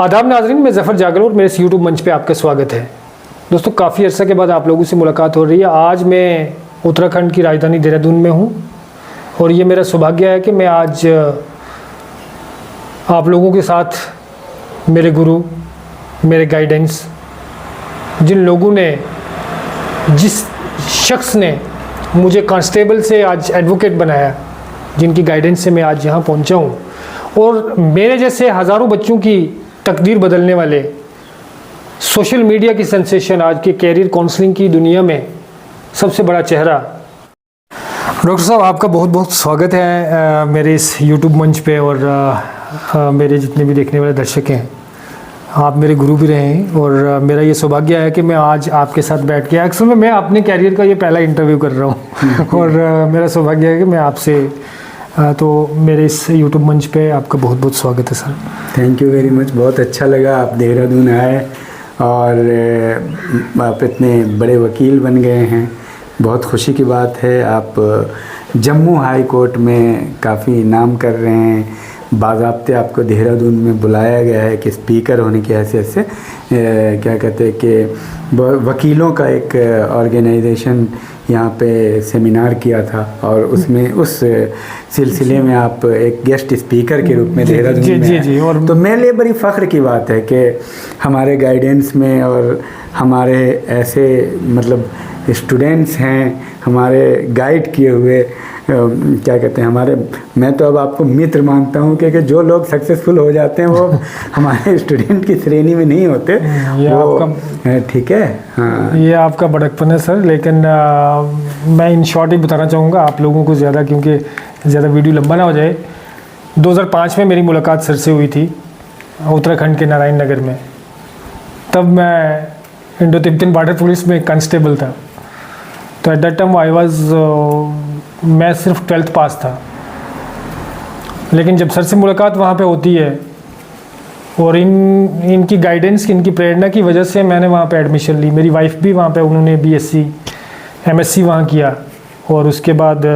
आदाब नाज़रीन, मैं ज़फ़र जागल और मेरे इस यूट्यूब मंच पे आपका स्वागत है। दोस्तों, काफ़ी अर्सा के बाद आप लोगों से मुलाकात हो रही है। आज मैं उत्तराखंड की राजधानी देहरादून में हूँ और ये मेरा सौभाग्य है कि मैं आज आप लोगों के साथ मेरे गुरु, मेरे गाइडेंस, जिन लोगों ने, जिस शख्स ने मुझे कांस्टेबल से आज एडवोकेट बनाया, जिनकी गाइडेंस से मैं आज यहाँ पहुँचा हूँ और मेरे जैसे हज़ारों बच्चों की तकदीर बदलने वाले सोशल मीडिया की सेंसेशन, आज के कैरियर काउंसलिंग की दुनिया में सबसे बड़ा चेहरा। डॉक्टर साहब, आपका बहुत बहुत स्वागत है मेरे इस यूट्यूब मंच पे और मेरे जितने भी देखने वाले दर्शक हैं। आप मेरे गुरु भी रहे हैं और मेरा ये सौभाग्य है कि मैं आज आपके साथ बैठ के, एक्चुअल में मैं अपने कैरियर का ये पहला इंटरव्यू कर रहा हूँ और मेरा सौभाग्य है कि मैं आपसे, तो मेरे इस यूट्यूब मंच पे आपका बहुत बहुत स्वागत है sir. Thank you very much. बहुत अच्छा लगा आप देहरादून आए और आप इतने बड़े वकील बन गए हैं, बहुत खुशी की बात है। आप जम्मू हाई कोर्ट में काफ़ी नाम कर रहे हैं, बाज़ाब्ते आपको देहरादून में बुलाया गया है कि स्पीकर होने की हैसियत से क्या कहते हैं कि वकीलों का एक ऑर्गेनाइजेशन यहाँ पे सेमिनार किया था और उसमें उस सिलसिले में आप एक गेस्ट स्पीकर के रूप में देहरादून में जी, और तो मेरे लिए बड़ी फ़ख्र की बात है कि हमारे गाइडेंस में और हमारे ऐसे मतलब स्टूडेंट्स हैं, हमारे गाइड किए हुए क्या कहते हैं हमारे, मैं तो अब आपको मित्र मानता हूँ क्योंकि जो लोग सक्सेसफुल हो जाते हैं वो हमारे स्टूडेंट की श्रेणी में नहीं होते। ये आपका ठीक है, हाँ, ये आपका बड़कपन है सर। लेकिन मैं इन शॉर्ट ही बताना चाहूँगा आप लोगों को ज़्यादा, क्योंकि ज़्यादा वीडियो लंबा ना हो जाए। 2005 में मेरी मुलाकात सर से हुई थी उत्तराखंड के नारायण नगर में। तब मैं इंडो तिब्बतन बॉर्डर पुलिस में कांस्टेबल था। तो at that time I was मैं सिर्फ 12th पास था। लेकिन जब सर से मुलाकात वहाँ पे होती है और इनकी गाइडेंस, इनकी प्रेरणा की वजह से मैंने वहाँ पे एडमिशन ली। मेरी वाइफ भी वहाँ पे, उन्होंने BSc MSc वहाँ किया और उसके बाद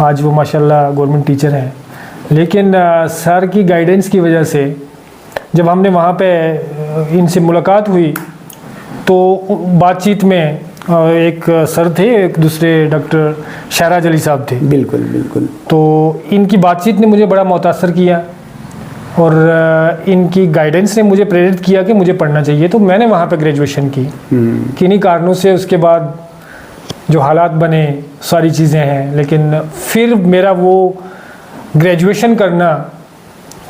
आज वो माशाल्लाह गवर्नमेंट टीचर हैं। लेकिन सर की गाइडेंस की वजह से जब हमने वहाँ पे इनसे मुलाकात हुई तो बातचीत में एक सर थे, एक दूसरे डॉक्टर शहराज अली साहब थे। बिल्कुल बिल्कुल। तो इनकी बातचीत ने मुझे बड़ा मुतासर किया और इनकी गाइडेंस ने मुझे प्रेरित किया कि मुझे पढ़ना चाहिए। तो मैंने वहाँ पे ग्रेजुएशन की। किन्हीं कारणों से उसके बाद जो हालात बने, सारी चीज़ें हैं, लेकिन फिर मेरा वो ग्रेजुएशन करना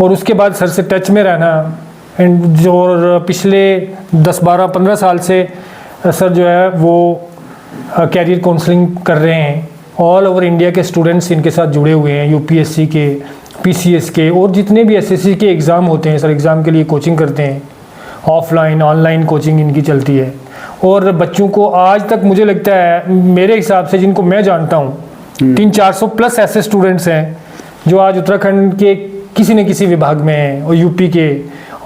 और उसके बाद सर से टच में रहना एंड जो पिछले 10-12-15 साल से सर जो है वो कैरियर काउंसलिंग कर रहे हैं। ऑल ओवर इंडिया के स्टूडेंट्स इनके साथ जुड़े हुए हैं, UPSC के, PCS के और जितने भी SSC के एग्ज़ाम होते हैं सर, एग्ज़ाम के लिए कोचिंग करते हैं। ऑफलाइन ऑनलाइन कोचिंग इनकी चलती है और बच्चों को आज तक मुझे लगता है, मेरे हिसाब से जिनको मैं जानता हूँ, 300-400 प्लस ऐसे स्टूडेंट्स हैं जो आज उत्तराखंड के किसी न किसी विभाग में हैं और UP के,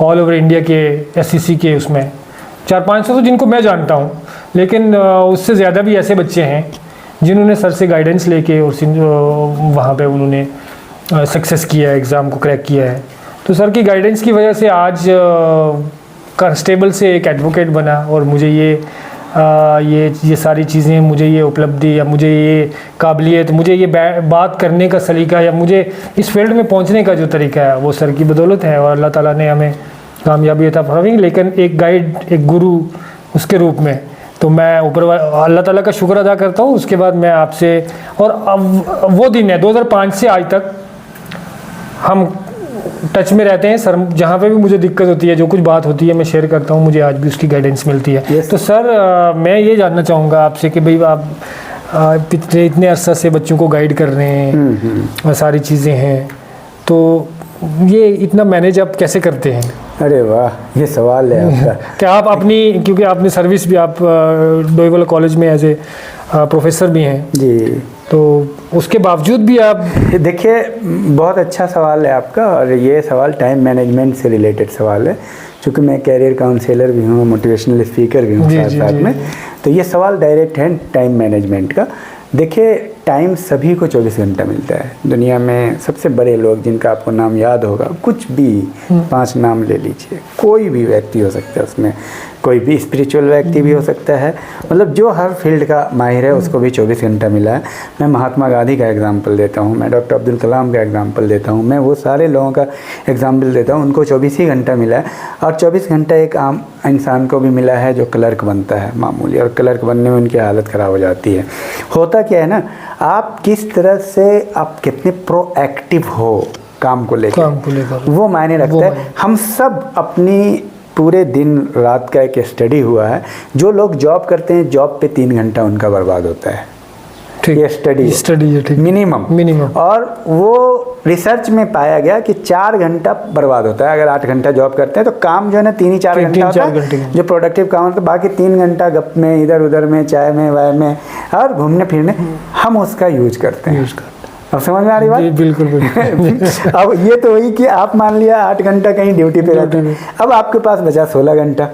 ऑल ओवर इंडिया के SSC के, उसमें 400-500 तो जिनको मैं जानता हूँ। लेकिन उससे ज़्यादा भी ऐसे बच्चे हैं जिन्होंने सर से गाइडेंस लेके और वहाँ पे उन्होंने सक्सेस किया है, एग्ज़ाम को क्रैक किया है। तो सर की गाइडेंस की वजह से आज कांस्टेबल से एक एडवोकेट बना और मुझे ये सारी चीज़ें, मुझे ये उपलब्धि या मुझे ये काबिलियत, मुझे ये बात करने का सलीका या मुझे इस फील्ड में पहुँचने का जो तरीका है वो सर की बदौलत है और अल्लाह ताला ने हमें कामयाबी अता फरमाई। लेकिन एक गाइड, एक गुरु उसके रूप में तो मैं ऊपर अल्लाह ताला का शुक्र अदा करता हूँ। उसके बाद मैं आपसे, और अब वो दिन है 2005 से आज तक हम टच में रहते हैं सर। जहाँ पे भी मुझे दिक्कत होती है, जो कुछ बात होती है, मैं शेयर करता हूँ, मुझे आज भी उसकी गाइडेंस मिलती है। तो सर मैं ये जानना चाहूँगा आपसे कि भाई आप इतने अरसा से बच्चों को गाइड कर रहे हैं, सारी चीज़ें हैं, तो ये इतना मैनेज आप कैसे करते हैं? अरे वाह, ये सवाल है आपका। क्या आप अपनी, क्योंकि आपने सर्विस भी, आप डोईवाला कॉलेज में एज ए प्रोफेसर भी हैं जी, तो उसके बावजूद भी आप, देखिए बहुत अच्छा सवाल है आपका और ये सवाल टाइम मैनेजमेंट से रिलेटेड सवाल है। चूँकि मैं कैरियर काउंसलर भी हूँ, मोटिवेशनल स्पीकर भी हूँ साथ में, तो ये सवाल डायरेक्ट है टाइम मैनेजमेंट का। देखिए टाइम सभी को 24 घंटा मिलता है। दुनिया में सबसे बड़े लोग जिनका आपको नाम याद होगा, कुछ भी 5 नाम ले लीजिए, कोई भी व्यक्ति हो सकता है उसमें, कोई भी स्पिरिचुअल व्यक्ति भी हो सकता है, मतलब जो हर फील्ड का माहिर है उसको भी 24 घंटा मिला है। मैं महात्मा गांधी का एग्जाम्पल देता हूँ, मैं डॉक्टर अब्दुल कलाम का एग्जाम्पल देता हूँ, मैं वो सारे लोगों का एग्जाम्पल देता हूँ, उनको 24 ही घंटा मिला है। और 24 घंटा एक आम इंसान को भी मिला है जो क्लर्क बनता है मामूली, और क्लर्क बनने में उनकी हालत ख़राब हो जाती है। होता क्या है ना, आप किस तरह से, आप कितने प्रोएक्टिव हो काम को लेकर, वो मायने रखता है। हम सब अपनी पूरे दिन रात का एक स्टडी हुआ है, जो लोग जॉब करते हैं जॉब पे 3 घंटा उनका बर्बाद होता है। ये स्टडी है मिनिमम। और वो रिसर्च में पाया गया कि 4 घंटा बर्बाद होता है। अगर 8 घंटा जॉब करते हैं तो काम जो है ना 3-4 घंटा होता है जो प्रोडक्टिव काम होता है। बाकी 3 घंटा गप में, इधर उधर में, चाय में, वाय में और घूमने फिरने हम उसका यूज करते हैं। अब समझ में आ रही बात? बिल्कुल। अब ये तो हुई कि आप मान लिया 8 घंटा कहीं ड्यूटी पे रहते हैं, अब आपके पास बचा 16 घंटा,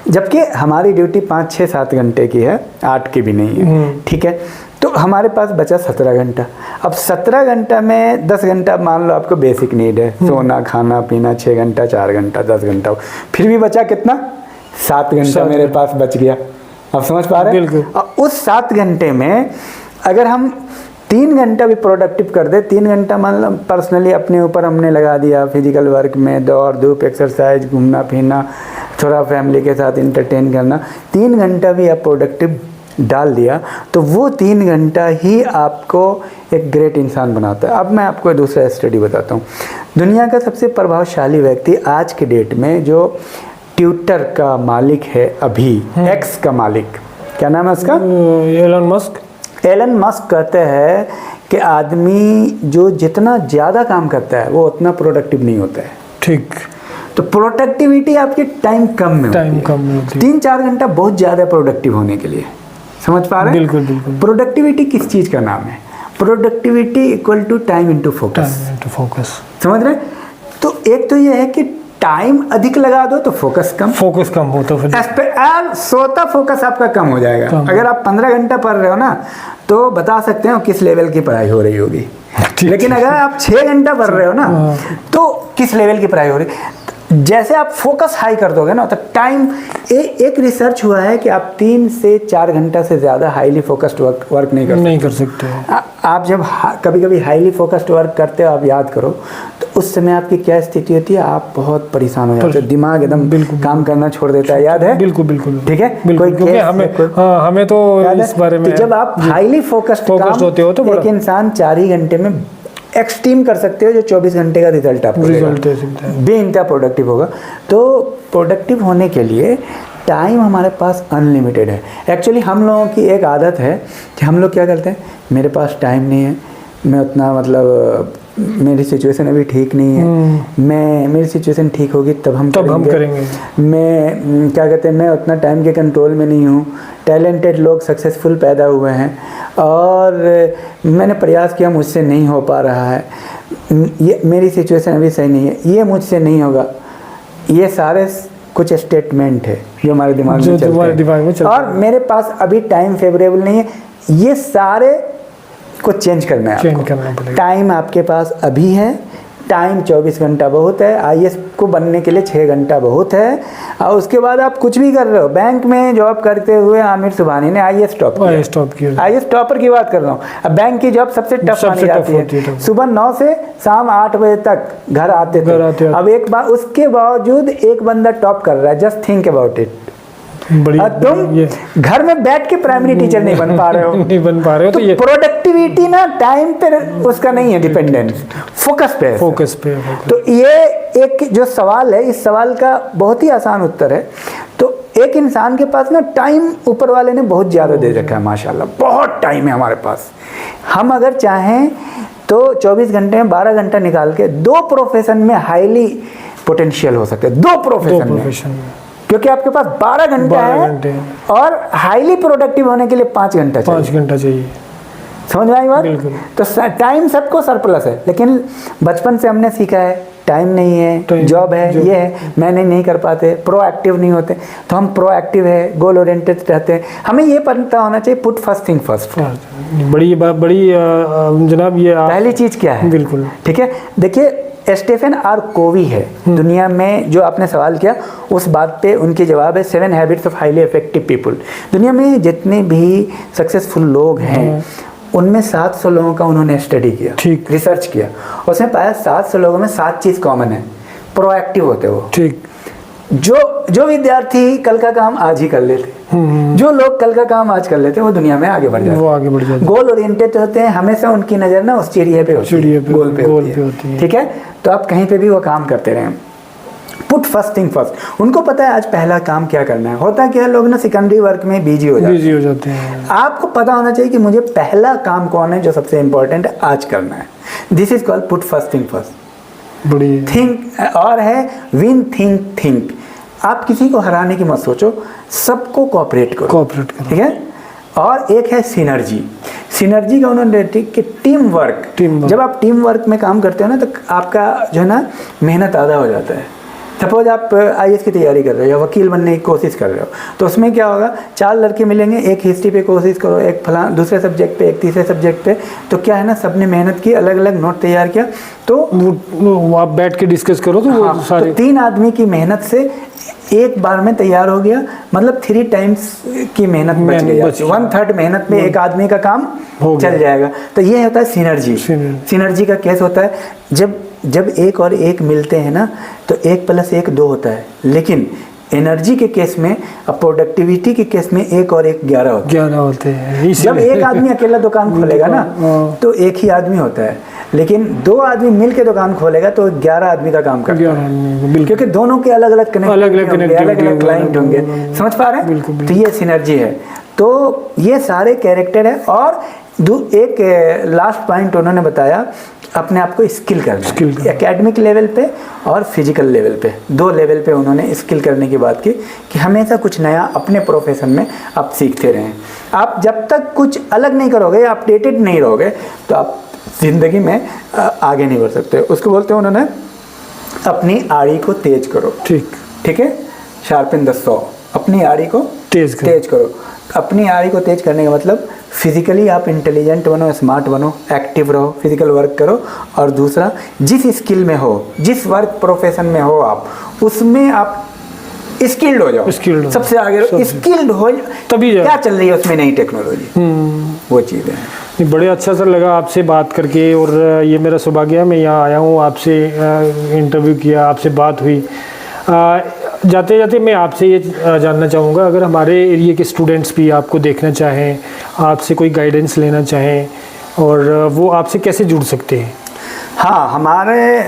जबकि हमारी ड्यूटी 5, 6, 7 घंटे की है, 8 की भी नहीं है, ठीक है। तो हमारे पास बचा 17 घंटा। अब 17 घंटा में 10 घंटा मान लो आपको बेसिक नीड है, सोना, खाना, पीना, 6 घंटा, 4 घंटा, 10 घंटा, फिर भी बचा कितना? 7 घंटा मेरे पास बच गया। अब समझ पा रहे हैं? और उस 7 घंटे में अगर हम 3 घंटा भी प्रोडक्टिव कर दे, 3 घंटा मान लो पर्सनली अपने ऊपर हमने लगा दिया, फिजिकल वर्क में, दौड़ धूप, एक्सरसाइज, घूमना फिरना, थोड़ा फैमिली के साथ इंटरटेन करना, 3 घंटा भी आप प्रोडक्टिव डाल दिया तो वो 3 घंटा ही आपको एक ग्रेट इंसान बनाता है। अब मैं आपको दूसरा स्टडी बताता हूँ। दुनिया का सबसे प्रभावशाली व्यक्ति आज के डेट में जो ट्विटर का मालिक है, अभी एक्स का मालिक, क्या नाम है उसका? एलन मस्क कहते हैं कि आदमी जो जितना ज़्यादा काम करता है वो उतना प्रोडक्टिव नहीं होता है। ठीक। तो प्रोडक्टिविटी आपकी टाइम कम में होती है। 3-4 घंटा बहुत ज़्यादा प्रोडक्टिव होने के लिए। समझ पा रहे हैं? बिल्कुल। प्रोडक्टिविटी किस चीज़ का नाम है? Productivity equal to time into focus. समझ रहे? तो एक तो ये है कि टाइम अधिक लगा दो तो फोकस कम हो तो फिर सोता फोकस आपका कम हो जाएगा। अगर आप 15 घंटा पढ़ रहे हो ना तो बता सकते हो किस लेवल की पढ़ाई हो रही होगी। लेकिन अगर आप 6 घंटा पढ़ रहे हो ना तो किस लेवल की पढ़ाई हो रही। जैसे आप फोकस हाई कर दोगे ना तो टाइम, एक रिसर्च हुआ है कि आप 3 से 4 घंटा से ज़्यादा हाईली फोकस्ड वर्क नहीं कर सकते। आप जब कभी कभी हाईली फोकस्ड वर्क करते हो, आप याद करो तो उस समय आपकी क्या स्थिति होती है? आप बहुत परेशान हो जाते हो, दिमाग एकदम काम करना छोड़ देता है। याद है? बिल्कुल। ठीक है, हमें तो इस बारे में, जब आप हाईली फोकस्ड होते हो तो एक इंसान 4 ही घंटे में एक्सट्रीम कर सकते हो, जो 24 घंटे का रिजल्ट आपको बेइंतहा प्रोडक्टिव होगा। तो प्रोडक्टिव होने के लिए टाइम हमारे पास अनलिमिटेड है। एक्चुअली हम लोगों की एक आदत है कि हम लोग क्या करते हैं, मेरे पास टाइम नहीं है, मैं उतना मतलब मेरी सिचुएशन अभी ठीक नहीं है, मेरी सिचुएशन ठीक होगी तब हम करेंगे। मैं क्या कहते हैं, मैं उतना टाइम के कंट्रोल में नहीं हूँ। टैलेंटेड लोग सक्सेसफुल पैदा हुए हैं और मैंने प्रयास किया, मुझसे नहीं हो पा रहा है, ये मेरी सिचुएशन अभी सही नहीं है, ये मुझसे नहीं होगा। ये सारे कुछ स्टेटमेंट है जो हमारे दिमाग में चलते हैं। और मेरे पास अभी टाइम फेवरेबल नहीं है, ये सारे को चेंज करना है। टाइम आपके पास अभी है, टाइम 24 घंटा बहुत है। आईएएस को बनने के लिए 6 घंटा बहुत है। और उसके बाद आप कुछ भी कर रहे हो, बैंक में जॉब करते हुए आमिर सुबहानी ने आईएएस टॉप किया। आईएएस टॉपर की बात कर रहा हूँ। अब बैंक की जॉब सबसे टफ मानी जाती है। सुबह 9 से शाम 8 बजे तक घर आते थे। अब एक बार उसके बावजूद एक बंदा टॉप कर रहा है। Just think about it. तुम घर में बैठ के प्राइमरी टीचर नहीं बन पा रहे हो, तो ये प्रोडक्टिविटी ना टाइम पे उसका नहीं है डिपेंडेंस, फोकस पे। तो ये एक जो सवाल है, इस सवाल का बहुत ही आसान उत्तर है। तो एक इंसान के पास ना टाइम ऊपर वाले ने बहुत ज़्यादा दे रखा है, माशाल्लाह बहुत टाइम है हमारे पास। हम अगर चाहें तो 24 घंटे में 12 घंटा निकाल के 2 प्रोफेशन में हाईली पोटेंशियल हो सकते हैं। 2 प्रोफेशन में, क्योंकि आपके पास 12 घंटा है और हाईली प्रोडक्टिव होने के लिए 5 घंटा चाहिए। समझ में आई बात? तो टाइम सबको सरप्लस है, लेकिन बचपन से हमने सीखा है टाइम नहीं है, जॉब है, ये है, मैनेज नहीं कर पाते, प्रोएक्टिव नहीं होते। तो हम प्रोएक्टिव है, गोल ओरिएंटेड रहते हैं। हमें ये पता होना चाहिए पुट फर्स्ट थिंग फर्स्ट। बड़ी जनाब ये पहली चीज़ क्या है? बिल्कुल ठीक है। देखिए स्टीफन आर कोवी है दुनिया में, जो आपने सवाल किया उस बात पे उनकी जवाब है 7 habits of highly effective people. दुनिया में जितने भी सक्सेसफुल लोग हैं उनमें 700 लोगों का उन्होंने स्टडी किया, रिसर्च किया। उसमें पाया 700 लोगों में 7 चीज़ कॉमन है। प्रोएक्टिव होते वो, ठीक। जो विद्यार्थी कल का काम आज ही कर लेते, जो लोग कल का काम आज कर लेते हैं वो दुनिया में आगे बढ़ जाते, वो आगे बढ़ जाते। गोल ओरिएंटेड होते हैं, हमेशा उनकी नज़र ना उस चिड़िया पे होती है, गोल पे होती है। ठीक है, तो आप कहीं पे भी वो काम करते रहें। Put first thing first. उनको पता है आज पहला काम क्या करना है। होता क्या है, लोग ना सेकेंडरी वर्क में बिजी हो जाते हैं। आपको पता होना चाहिए कि मुझे पहला काम कौन है जो सबसे इंपॉर्टेंट है आज करना है। This is called put first thing first. बड़ी थिंक और है विन थिंक। आप किसी को हराने की मत सोचो, सबको कोऑपरेट करो, ठीक है। और एक है सिनर्जी का उन्होंने कि टीम वर्क। जब आप टीम वर्क में काम करते हो ना तो आपका जो है ना मेहनत आधा हो जाता है। सपोज आप IAS की तैयारी कर रहे हो या वकील बनने की कोशिश कर रहे हो, तो उसमें क्या होगा, 4 लड़के मिलेंगे, एक हिस्ट्री पे कोशिश करो, एक दूसरे सब्जेक्ट पे, एक तीसरे सब्जेक्ट पे। तो क्या है ना, सबने मेहनत की, अलग अलग नोट तैयार किया, तो आप बैठ के डिस्कस करो तो हाँ, सारे तो 3 आदमी की मेहनत से एक बार में तैयार हो गया, मतलब 3 टाइम्स की मेहनत बच गई। 1/3 मेहनत में एक आदमी का काम चल जाएगा। तो ये होता है सिनर्जी का केस होता है। जब एक और एक मिलते हैं ना तो 1 + 1 2 होता है। लेकिन एनर्जी के केस में, प्रोडक्टिविटी के केस में 1 और 1 11 होते हैं। जब एक आदमी अकेला दुकान खोलेगा ना तो 1 ही आदमी होता है, लेकिन 2 आदमी मिलकर दुकान खोलेगा तो 11 आदमी का काम करता है, क्योंकि दोनों के अलग अलग अलग क्लाइंट होंगे। समझ पा रहे हैं? तो ये सिनर्जी है। तो ये सारे कैरेक्टर है। और एक लास्ट पॉइंट उन्होंने बताया, अपने आप को स्किल करना, एकेडमिक लेवल पे और फिजिकल लेवल पे, 2 लेवल पे उन्होंने स्किल करने की बात की कि हमेशा कुछ नया अपने प्रोफेशन में आप सीखते रहें। आप जब तक कुछ अलग नहीं करोगे, अपडेटेड नहीं रहोगे, तो आप जिंदगी में आगे नहीं बढ़ सकते। उसको बोलते हैं उन्होंने अपनी आड़ी को तेज करो। ठीक है, शार्पन द सॉ। अपनी आड़ी को तेज करो। अपनी आड़ी को तेज करने का मतलब फिजिकली आप इंटेलिजेंट बनो, स्मार्ट बनो, एक्टिव रहो, फिजिकल वर्क करो। और दूसरा, जिस स्किल में हो, जिस वर्क प्रोफेशन में हो आप, उसमें आप स्किल्ड हो जाओ, सबसे आगे स्किल्ड हो, तभी क्या चल रही है उसमें नई टेक्नोलॉजी, वो चीज़ है। बड़े अच्छा सर लगा आपसे बात करके, और ये मेरा सौभाग्य है, मैं यहाँ आया हूँ, आपसे इंटरव्यू किया, आपसे बात हुई। जाते जाते मैं आपसे ये जानना चाहूँगा, अगर हमारे एरिया के स्टूडेंट्स भी आपको देखना चाहें, आपसे कोई गाइडेंस लेना चाहें, और वो आपसे कैसे जुड़ सकते हैं? हाँ,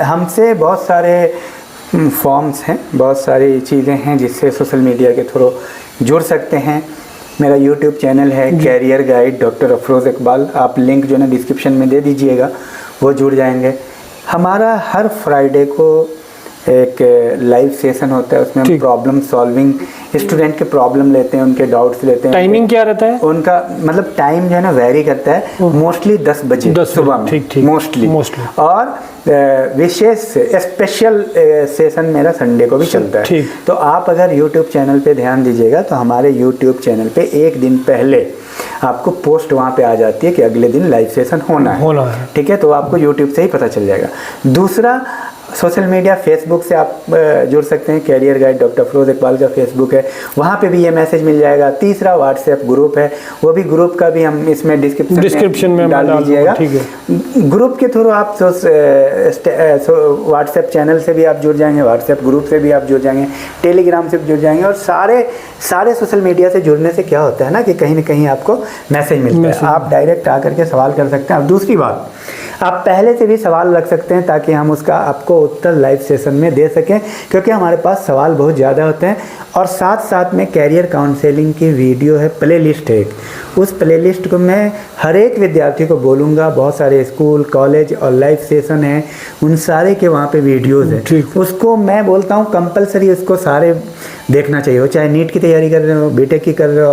हमसे बहुत सारे फॉर्म्स हैं, बहुत सारी चीज़ें हैं जिससे सोशल मीडिया के थ्रू जुड़ सकते हैं। मेरा यूट्यूब चैनल है career guide doctor Afroz Iqbal, आप लिंक जो है ना डिस्क्रिप्शन में दे दीजिएगा, वो जुड़ जाएंगे। हमारा हर फ्राइडे को एक लाइव सेशन होता है, उसमें हम प्रॉब्लम सॉल्विंग, स्टूडेंट के प्रॉब्लम लेते हैं, उनके डाउट्स लेते हैं। टाइमिंग क्या रहता है उनका? मतलब टाइम जो है ना वेरी करता है, मोस्टली 10 बजे सुबह में, मोस्टली। और विशेष स्पेशल सेशन मेरा संडे को भी चलता है। तो आप अगर यूट्यूब चैनल पे ध्यान दीजिएगा तो हमारे यूट्यूब चैनल पे 1 दिन पहले आपको पोस्ट वहाँ पे आ जाती है कि अगले दिन लाइव सेशन होना है। ठीक है, तो आपको यूट्यूब से ही पता चल जाएगा। दूसरा, सोशल मीडिया, फेसबुक से आप जुड़ सकते हैं, career guide doctor Afroz Iqbal का फेसबुक है, वहाँ पे भी ये मैसेज मिल जाएगा। तीसरा, व्हाट्सएप ग्रुप है, वो भी ग्रुप का भी हम इसमें डिस्क्रिप्शन में डाल दीजिएगा। ग्रुप के थ्रू आप व्हाट्सएप चैनल से भी आप जुड़ जाएंगे, व्हाट्सएप ग्रुप से भी आप जुड़ जाएंगे, टेलीग्राम से भी जुड़ जाएंगे। और सारे सोशल मीडिया से जुड़ने से क्या होता है ना कि कहीं ना कहीं आपको मैसेज मिलता है, आप डायरेक्ट आकर के सवाल कर सकते हैं। अब दूसरी बात, आप पहले से भी सवाल रख सकते हैं ताकि हम उसका आपको उत्तर लाइव सेशन में दे सकें, क्योंकि हमारे पास सवाल बहुत ज़्यादा होते हैं। और साथ साथ में कैरियर काउंसलिंग की वीडियो है, प्लेलिस्ट है, उस प्लेलिस्ट को मैं हर एक विद्यार्थी को बोलूँगा। बहुत सारे स्कूल, कॉलेज और लाइव सेशन हैं, उन सारे के वहाँ पे वीडियोज़ हैं, उसको मैं बोलता हूँ कंपलसरी उसको सारे देखना चाहिए हो, चाहे नीट की तैयारी कर रहे हो, बीटेक की कर रहे हो,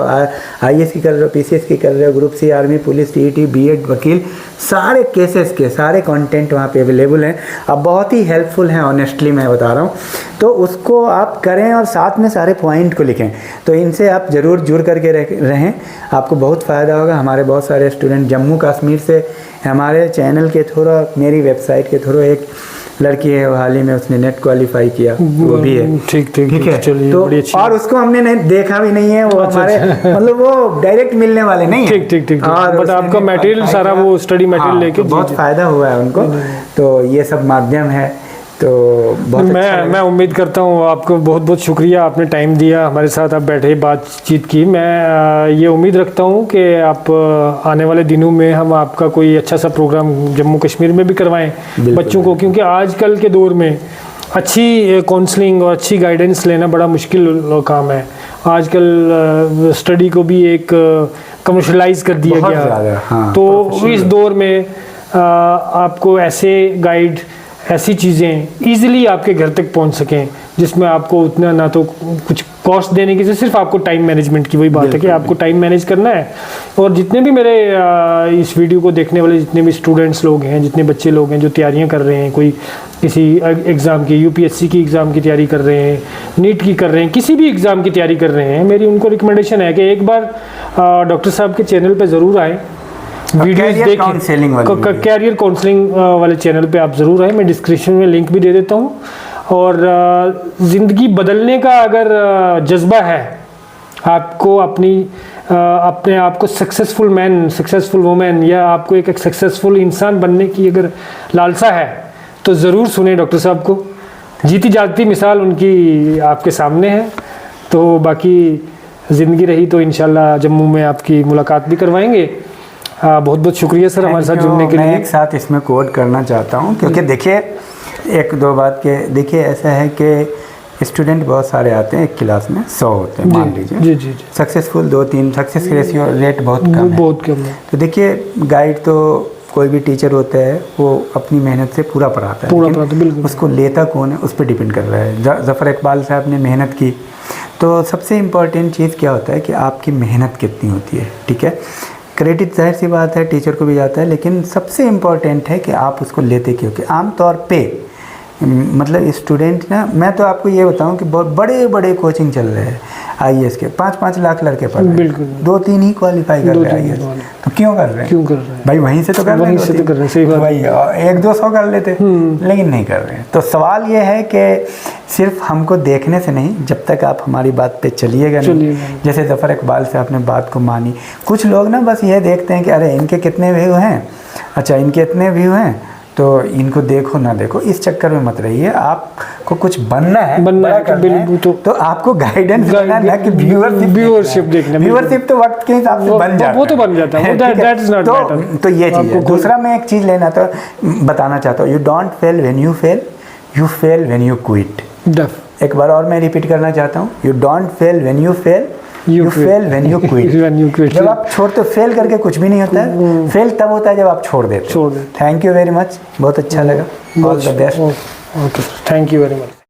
IAS की कर रहे हो, PCS की कर रहे हो, group C, army, police, TET, BEd, वकील, सारे केसेस के सारे कंटेंट वहाँ पे अवेलेबल हैं। अब बहुत ही हेल्पफुल हैं, ऑनेस्टली मैं बता रहा हूँ। तो उसको आप करें और साथ में सारे पॉइंट को लिखें। तो इनसे आप ज़रूर जुड़ करके रहें, आपको बहुत फ़ायदा होगा। हमारे बहुत सारे स्टूडेंट जम्मू कश्मीर से हमारे चैनल के थ्रू, मेरी वेबसाइट के थ्रू, एक लड़की है वो हाल ही में उसने नेट क्वालिफाई किया, वो भी है। ठीक है, चलिए, तो बड़ी अच्छी। और उसको हमने नहीं देखा भी नहीं है, वो हमारे मतलब वो डायरेक्ट मिलने वाले नहीं है। ठीक। और बट आपका मटेरियल सारा वो स्टडी मटेरियल लेके तो बहुत फायदा हुआ है उनको। तो ये सब माध्यम है, तो बहुत मैं उम्मीद करता हूँ, आपको बहुत बहुत शुक्रिया, आपने टाइम दिया हमारे साथ, आप बैठे बातचीत की। मैं ये उम्मीद रखता हूँ कि आप आने वाले दिनों में हम आपका कोई अच्छा सा प्रोग्राम जम्मू कश्मीर में भी करवाएं बच्चों को, क्योंकि आजकल के दौर में अच्छी काउंसलिंग और अच्छी गाइडेंस लेना बड़ा मुश्किल काम है। आजकल स्टडी को भी एक कमर्शलाइज कर दिया गया। हाँ, तो इस दौर में आपको ऐसे गाइड, ऐसी चीज़ें ईज़िली आपके घर तक पहुंच सकें, जिसमें आपको उतना ना तो कुछ कॉस्ट देने की, सिर्फ आपको टाइम मैनेजमेंट की वही बात है कि आपको टाइम मैनेज करना है। और जितने भी मेरे इस वीडियो को देखने वाले जितने भी स्टूडेंट्स लोग हैं, जितने बच्चे लोग हैं जो तैयारियां कर रहे हैं, कोई किसी एग्ज़ाम की, यूपीएससी की एग्ज़ाम की तैयारी कर रहे हैं, नीट की कर रहे हैं, किसी भी एग्ज़ाम की तैयारी कर रहे हैं, मेरी उनको रिकमेंडेशन है कि एक बार डॉक्टर साहब के चैनल पर ज़रूर आएँ, वीडियोस देखें। कैरियर काउंसलिंग वाले चैनल पे आप ज़रूर आए, मैं डिस्क्रिप्शन में लिंक भी दे देता हूँ। और ज़िंदगी बदलने का अगर जज्बा है आपको, अपने आप को सक्सेसफुल मैन, सक्सेसफुल वुमेन, या आपको एक सक्सेसफुल इंसान बनने की अगर लालसा है, तो ज़रूर सुने डॉक्टर साहब को। जीती जागती मिसाल उनकी आपके सामने है। तो बाकी ज़िंदगी रही तो इंशाल्लाह जम्मू में आपकी मुलाकात भी करवाएंगे। बहुत बहुत शुक्रिया सर हमारे साथ जुड़ने के लिए। मैं एक साथ इसमें कोड करना चाहता हूँ, क्योंकि देखिए एक दो बात के, देखिए ऐसा है कि स्टूडेंट बहुत सारे आते हैं, एक क्लास में 100 होते हैं मान लीजिए। जी। सक्सेसफुल 2-3, सक्सेस रेशियो रेट बहुत कम है। तो देखिए गाइड तो कोई भी टीचर होता है वो अपनी मेहनत से पूरा पढ़ाता है, उसको लेता कौन है उस पर डिपेंड कर रहा है। ज़फ़र इकबाल साहब ने मेहनत की, तो सबसे इम्पॉर्टेंट चीज़ क्या होता है कि आपकी मेहनत कितनी होती है। ठीक है, क्रेडिट जाहिर सी बात है टीचर को भी जाता है, लेकिन सबसे इम्पॉर्टेंट है कि आप उसको लेते क्यों। कि आमतौर पे मतलब स्टूडेंट ना, मैं तो आपको ये बताऊं कि बहुत बड़े बड़े कोचिंग चल रहे हैं आईएएस के, 5-5 लाख लड़के पढ़ रहे हैं, 2-3 ही क्वालिफाई कर रहे हैं आईएएस। तो क्यों कर रहे हैं भाई? वहीं से तो कर रहे हैं, सही बात। भाई 1-200 कर लेते, लेकिन नहीं कर रहे हैं। तो सवाल ये है कि सिर्फ हमको देखने से नहीं, जब तक आप हमारी बात पे चलिएगा नहीं। जैसे ज़फ़र इकबाल से आपने बात को मानी। कुछ लोग ना बस ये देखते हैं कि अरे इनके कितने व्यू हैं, अच्छा इनके इतने व्यू हैं, तो इनको देखो ना देखो, इस चक्कर में मत रहिए। आपको कुछ बनना है तो आपको गाइडेंस देना है, ना कि व्यूअरशिप देखना। व्यूअरशिप तो वक्त के हिसाब से बन जाता है, वो तो बन जाता है। तो ये चीज़ है। दूसरा मैं एक चीज़ लेना तो बताना चाहता हूँ, you don't fail when you fail, you fail when you quit. एक बार और मैं रिपीट करना चाहता हूँ, you don't fail when you fail, you fail when you quit. जब आप छोड़ते, फेल करके कुछ भी नहीं होता है, फेल तब होता है जब आप छोड़ देते। थैंक यू वेरी मच, बहुत अच्छा लगा। All the best. Okay, thank you very much.